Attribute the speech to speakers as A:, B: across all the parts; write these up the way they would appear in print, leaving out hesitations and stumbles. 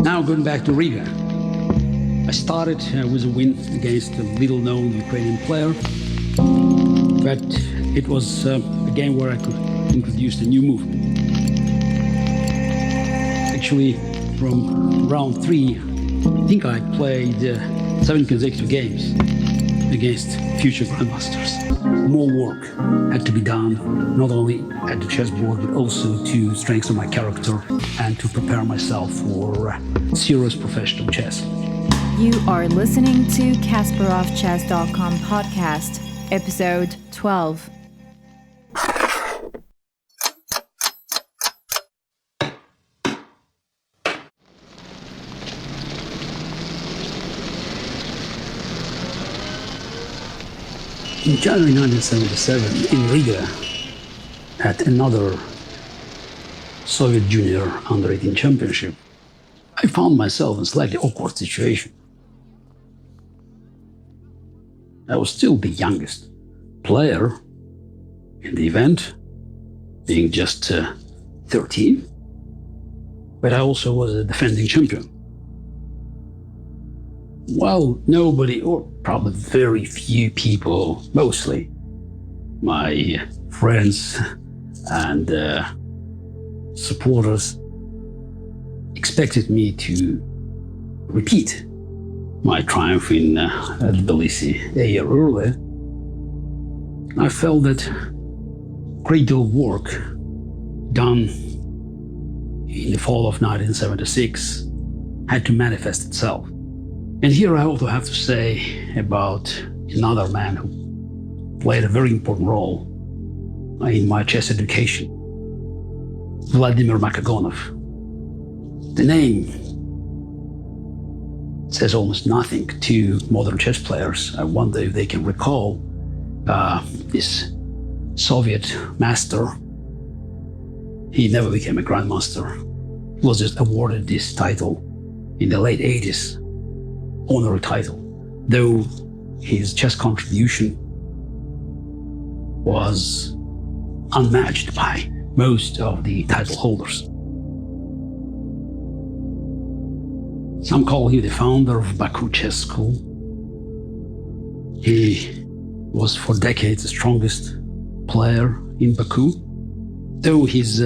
A: Now going back to Riga. I started with a win against a little-known Ukrainian player, but it was a game where I could introduce a new move. Actually, from round 3, I think I played 7 consecutive games against future Grandmasters. More work had to be done, not only at the chessboard, but also to strengthen my character and to prepare myself for serious professional chess.
B: You are listening to Kasparovchess.com podcast, episode 12.
A: In January 1977, in Riga, at another Soviet Junior Under-18 Championship, I found myself in a slightly awkward situation. I was still the youngest player in the event, being just 13, but I also was a defending champion. While nobody, or probably very few people, mostly my friends and supporters, expected me to repeat my triumph in Tbilisi a year earlier, I felt that great deal of work done in the fall of 1976 had to manifest itself. And here I also have to say about another man who played a very important role in my chess education, Vladimir Makogonov. The name says almost nothing to modern chess players. I wonder if they can recall this Soviet master. He never became a grandmaster. He was just awarded this title in the late 80s. Honorary title, though his chess contribution was unmatched by most of the title holders. Some call him the founder of Baku Chess School. He was for decades the strongest player in Baku, though his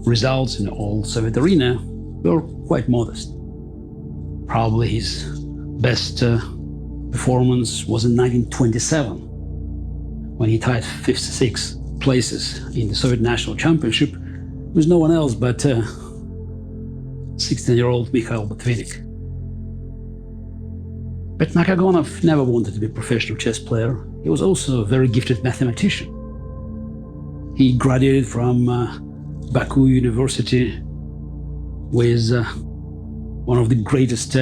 A: results in the all Soviet arena were quite modest. Probably his best performance was in 1927, when he tied 56 places in the Soviet National Championship with no one else but 16-year-old Mikhail Botvinnik. But Makogonov never wanted to be a professional chess player. He was also a very gifted mathematician. He graduated from Baku University with one of the greatest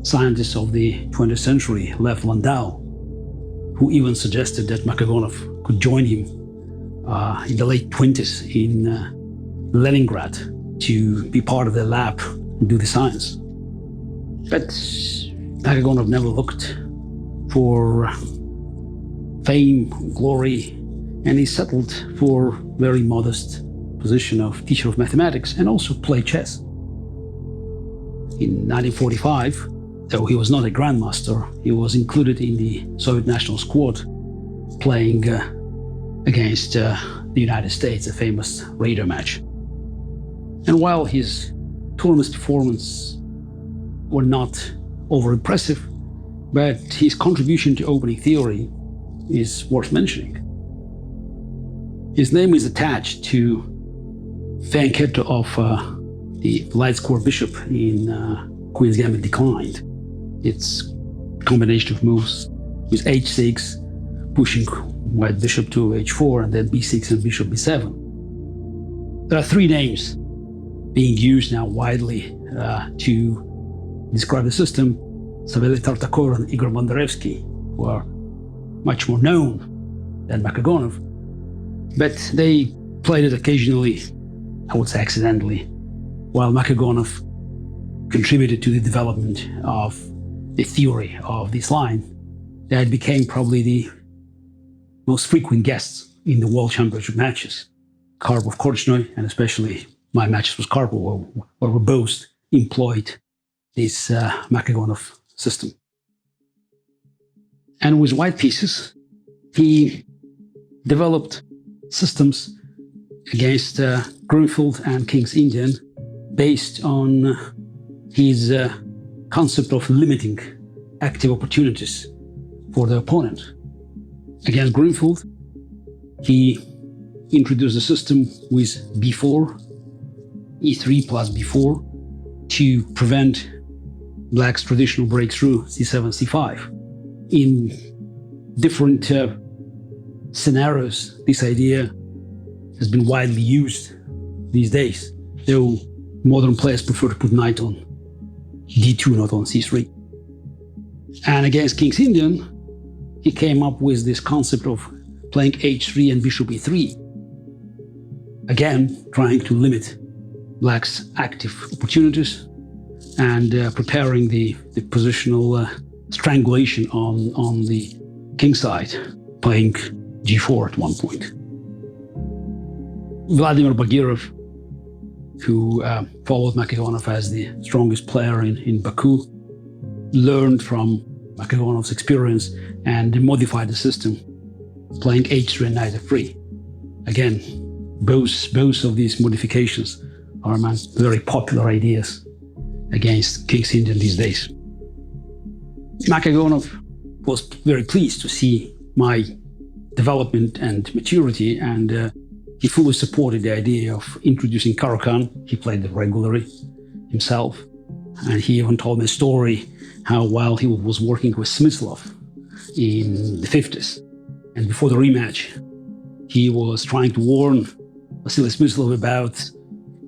A: scientists of the 20th century, Lev Landau, who even suggested that Makogonov could join him in the late 20s in Leningrad to be part of the lab and do the science. But Makogonov never looked for fame, glory, and he settled for very modest position of teacher of mathematics and also played chess. In 1945, though he was not a grandmaster, he was included in the Soviet national squad playing against the United States, a famous radar match. And while his tournament performances were not over impressive, but his contribution to opening theory is worth mentioning. His name is attached to Fianchetto of the light square bishop in Queen's Gambit Declined. It's a combination of moves with h6, pushing white bishop to h4, and then b6 and bishop b7. There are 3 names being used now widely to describe the system: Savely Tartakov and Igor Bondarevsky, who are much more known than Makogonov, but they played it occasionally, I would say accidentally, while Makogonov contributed to the development of the theory of this line that became probably the most frequent guests in the World Championship matches. Karpov, Korchnoi, and especially my matches with Karpov, where we both employed this Makogonov system. And with white pieces, he developed systems against Grünfeld and King's Indian based on his concept of limiting active opportunities for the opponent. Against Grünfeld, he introduced a system with b4, e3 plus b4 to prevent black's traditional breakthrough c7, c5. In different scenarios, this idea has been widely used these days, though modern players prefer to put knight on d2, not on c3. And against King's Indian, he came up with this concept of playing h3 and bishop e3, again trying to limit black's active opportunities and preparing the positional strangulation on the king side, playing g4 at one point. Vladimir Bagirov, who followed Makogonov as the strongest player in Baku, learned from Makogonov's experience and modified the system, playing h3 and knight f3. Again, both of these modifications are very popular ideas against King's Indian these days. Makogonov was very pleased to see my development and maturity, and he fully supported the idea of introducing Caro-Kann. He played it regularly himself, and he even told me a story how while he was working with Smyslov in the 50s, and before the rematch, he was trying to warn Vasily Smyslov about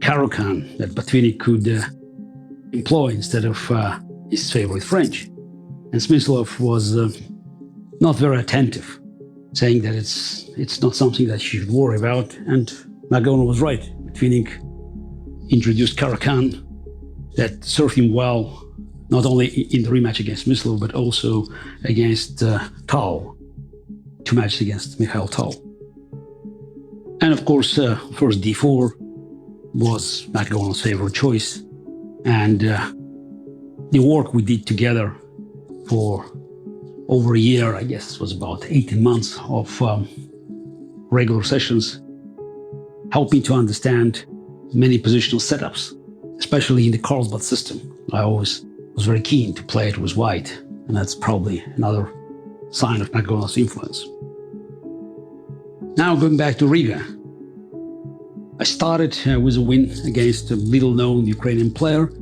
A: Caro-Kann that Botvinnik could employ instead of his favorite French. And Smyslov was not very attentive, saying that it's not something that you should worry about. And Makogonov was right. Botvinnik introduced Caro-Kann that served him well, not only in the rematch against Smyslov, but also against Tal, 2 matches against Mikhail Tal. And of course, first d4 was Makogonov's favorite choice. And the work we did together for over a year, I guess it was about 18 months of regular sessions, helped me to understand many positional setups, especially in the Carlsbad system. I always was very keen to play it with white, and that's probably another sign of Makogonov's influence. Now going back to Riga, I started with a win against a little-known Ukrainian player,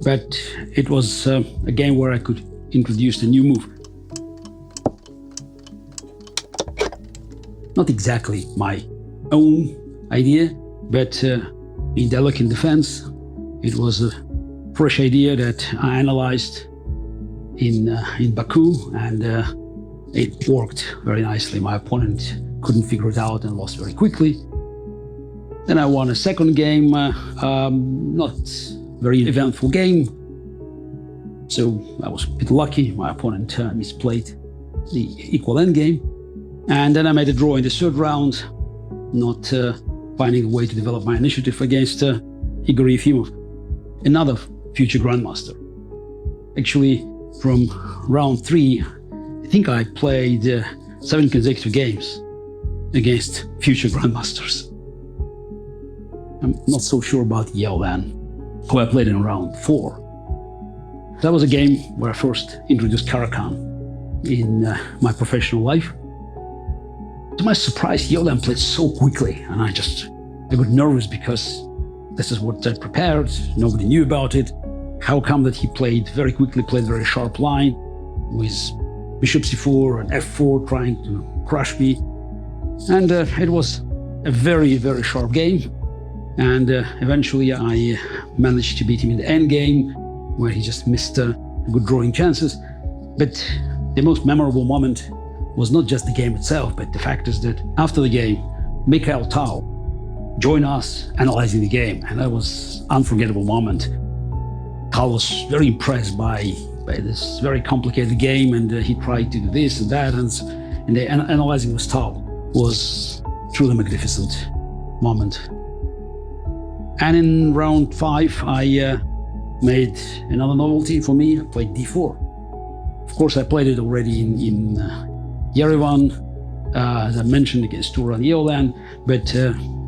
A: but it was a game where I could introduce a new move. Not exactly my own idea, but in delicate defense, it was a fresh idea that I analyzed in Baku, and it worked very nicely. My opponent couldn't figure it out and lost very quickly. Then I won a second game, not very eventful game. So I was a bit lucky. My opponent misplayed the equal endgame. And then I made a draw in the third round, not finding a way to develop my initiative against Igor Yefimov, another future Grandmaster. Actually, from round 3, I think I played 7 consecutive games against future Grandmasters. I'm not so sure about Yeolan, who I played in round 4. That was a game where I first introduced Caro-Kann in my professional life. To my surprise, Yeolan played so quickly, and I got nervous because this is what I prepared. Nobody knew about it. How come that he played very quickly, played very sharp line with bishop c4 and f4, trying to crush me. And it was a very, very sharp game. And eventually I managed to beat him in the endgame, where he just missed good drawing chances. But the most memorable moment was not just the game itself, but the fact is that after the game, Mikhail Tal joined us analyzing the game, and that was an unforgettable moment. Tal was very impressed by this very complicated game, and he tried to do this and that, and the analyzing with Tal was truly a magnificent moment. And in round 5, I made another novelty for me. I played d4. Of course, I played it already in Yerevan, as I mentioned, against Turan Yeolan, but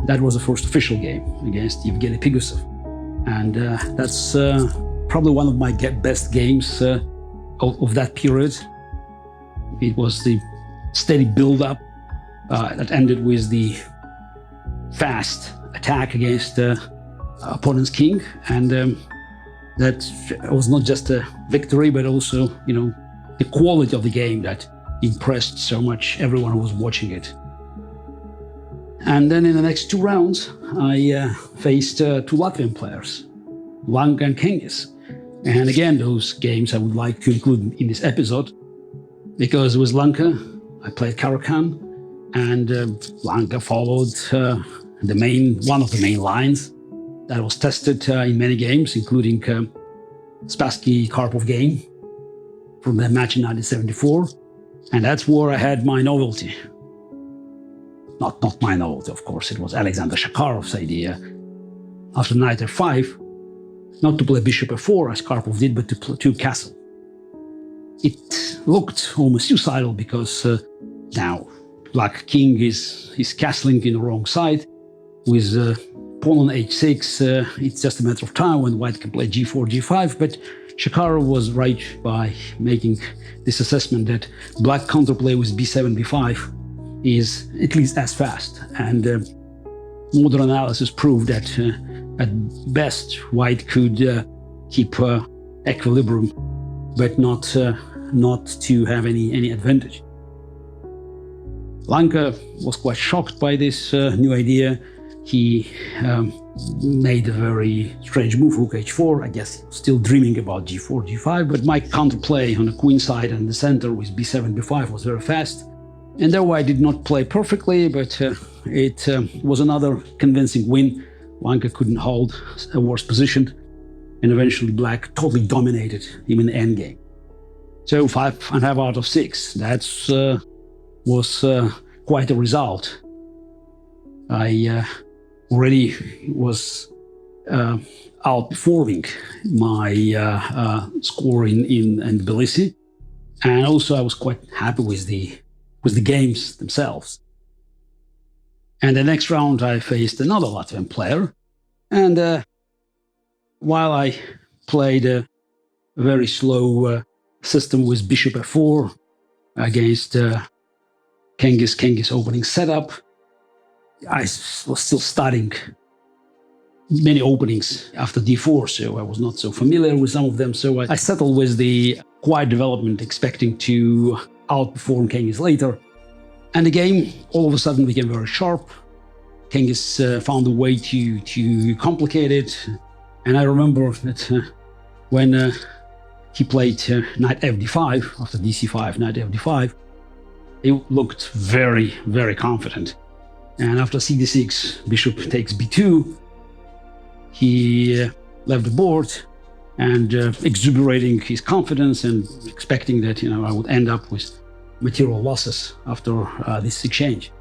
A: that was the first official game against Evgeny Pigusov. And that's probably one of my best games of that period. It was the steady build-up that ended with the fast attack against opponent's king, and that was not just a victory, but also, the quality of the game that impressed so much everyone who was watching it. And then in the next 2 rounds, I faced 2 Latvian players, Lanka and Cengiz. And again, those games I would like to include in this episode, because with Lanka, I played Caro-Kann, and Lanka followed one of the main lines that was tested in many games, including Spassky-Karpov game from the match in 1974. And that's where I had my novelty. Not my novelty, of course. It was Alexander Shakarov's idea. After knight f5, not to play bishop f4 as Karpov did, but to castle. It looked almost suicidal because now Black king is castling in the wrong side. With pawn on h6, it's just a matter of time when White can play g4, g5, but Shakarov was right by making this assessment that Black counterplay with b7, b5 is at least as fast. And modern analysis proved that at best White could keep equilibrium, but not to have any advantage. Lanka was quite shocked by this new idea. He made a very strange move, rook h4. I guess he was still dreaming about g4, g5, but my counterplay on the queen side and the center with b7, b5 was very fast. And though I did not play perfectly, but it was another convincing win. Lanka couldn't hold a worse position, and eventually Black totally dominated him in the endgame. So 5.5 out of 6, that's was quite a result. I already was outperforming my score in Tbilisi, and also I was quite happy with the games themselves. And the next round I faced another Latvian player, and while I played a very slow system with bishop f4 against Cengiz opening setup, I was still studying many openings after d4, so I was not so familiar with some of them. So I settled with the quiet development, expecting to outperform Cengiz later. And the game all of a sudden became very sharp. Cengiz found a way to complicate it. And I remember that when he played knight fd5, after dc5, knight fd5, he looked very, very confident. And after cd6, bishop takes b2, he left the board and exuberating his confidence and expecting that I would end up with material losses after this exchange.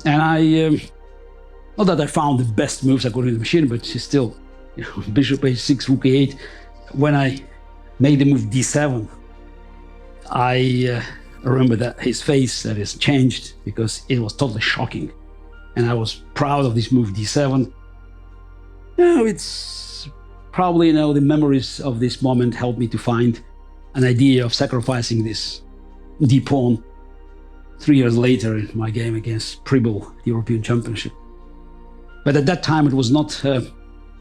A: And I, not that I found the best moves according to the machine, but still, bishop h6, rook a8. When I made the move d7, I remember that his face that is changed because it was totally shocking. And I was proud of this move d7. It's probably, the memories of this moment helped me to find an idea of sacrificing this d-pawn 3 years later in my game against Pribble, the European Championship. But at that time, it was not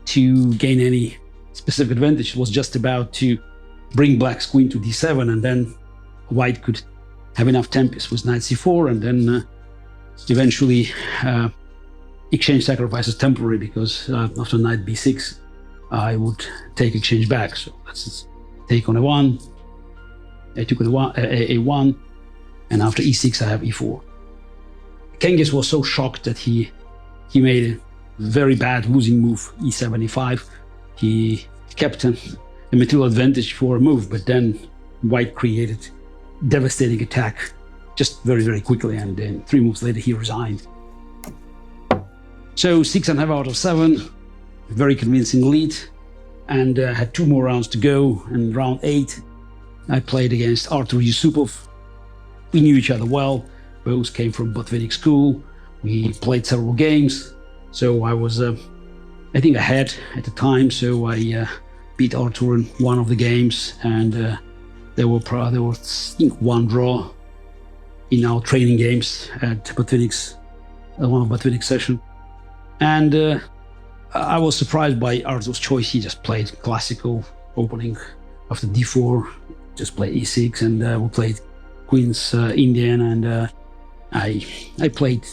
A: to gain any specific advantage. It was just about to bring Black's queen to d7, and then White could have enough tempest with knight c4, and then eventually exchange sacrifices temporary, because after knight b6, I would take exchange back. So let's take on a1. I took on a1, and after e6, I have e4. Cengiz was so shocked that he made a very bad losing move, e7, e5. He kept a material advantage for a move, but then White created devastating attack just very, very quickly, and then 3 moves later he resigned. So 6.5 out of 7, very convincing lead. and had 2 more rounds to go. And round 8, I played against Artur Yusupov. We knew each other well. Both came from Botvinnik school. We played several games. So I was, I think, ahead at the time. So I beat Artur in one of the games, and there was I think 1 draw in our training games at Botvinnik's, one of Botvinnik's session. And I was surprised by Artur's choice. He just played classical opening after d4, just played e6, and we played Queen's Indian, and I played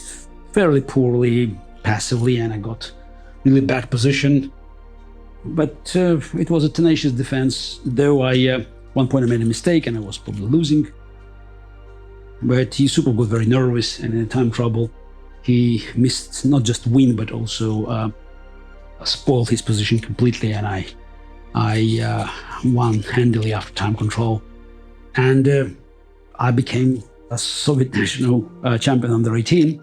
A: fairly poorly, passively, and I got really bad position. But it was a tenacious defense, though one point I made a mistake and I was probably losing. But Yusupov got very nervous, and in time trouble, he missed not just win, but also spoiled his position completely, and I won handily after time control. And I became a Soviet national champion under 18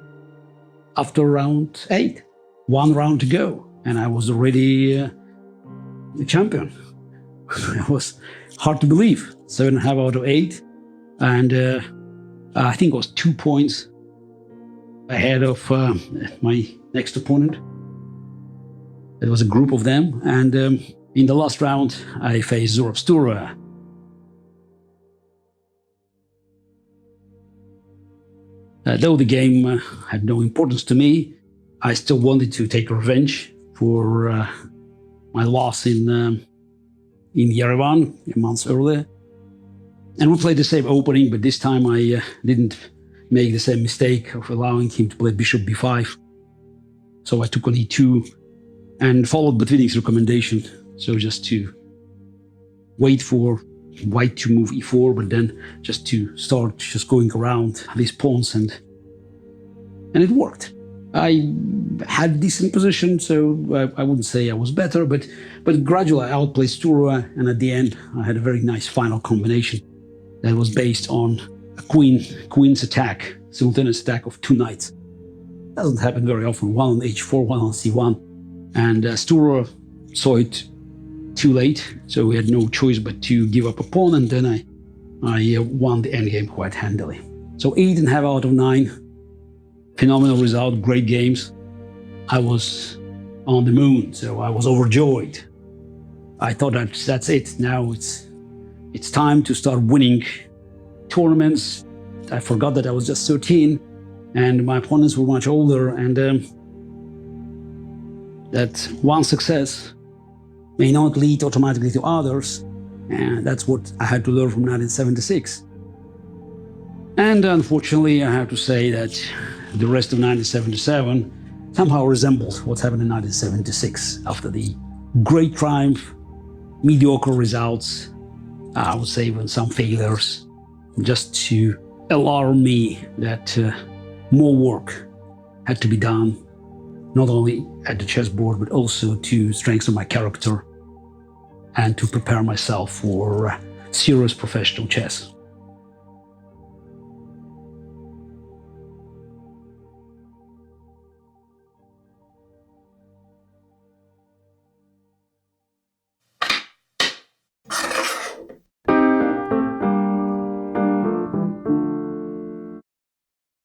A: after round 8. 1 round to go, and I was already the champion. It was hard to believe. 7.5 out of 8, and I think it was 2 points ahead of my next opponent. It was a group of them, and in the last round I faced Zurab Stura. Though the game had no importance to me, I still wanted to take revenge for my loss in Yerevan months earlier. And we played the same opening, but this time I didn't make the same mistake of allowing him to play bishop b5. So I took on e2 and followed Botvinnik's recommendation. So just to wait for white to move e4, but then just to start just going around these pawns, and it worked. I had a decent position, so I wouldn't say I was better, but gradually I outplayed Stura, and at the end I had a very nice final combination that was based on a queen's attack, simultaneous attack of 2 knights. Doesn't happen very often. 1 on h4, 1 on c1, and Stura saw it too late, so we had no choice but to give up a pawn, and then I won the endgame quite handily. So 8.5 out of 9, phenomenal result, great games. I was on the moon, so I was overjoyed. I thought that's it. Now it's time to start winning tournaments. I forgot that I was just 13, and my opponents were much older, and that one success may not lead automatically to others, and that's what I had to learn from 1976. And unfortunately, I have to say that the rest of 1977 somehow resembles what happened in 1976. After the great triumph, mediocre results, I would say even some failures, just to alarm me that more work had to be done, not only at the chessboard, but also to strengthen my character and to prepare myself for serious professional chess.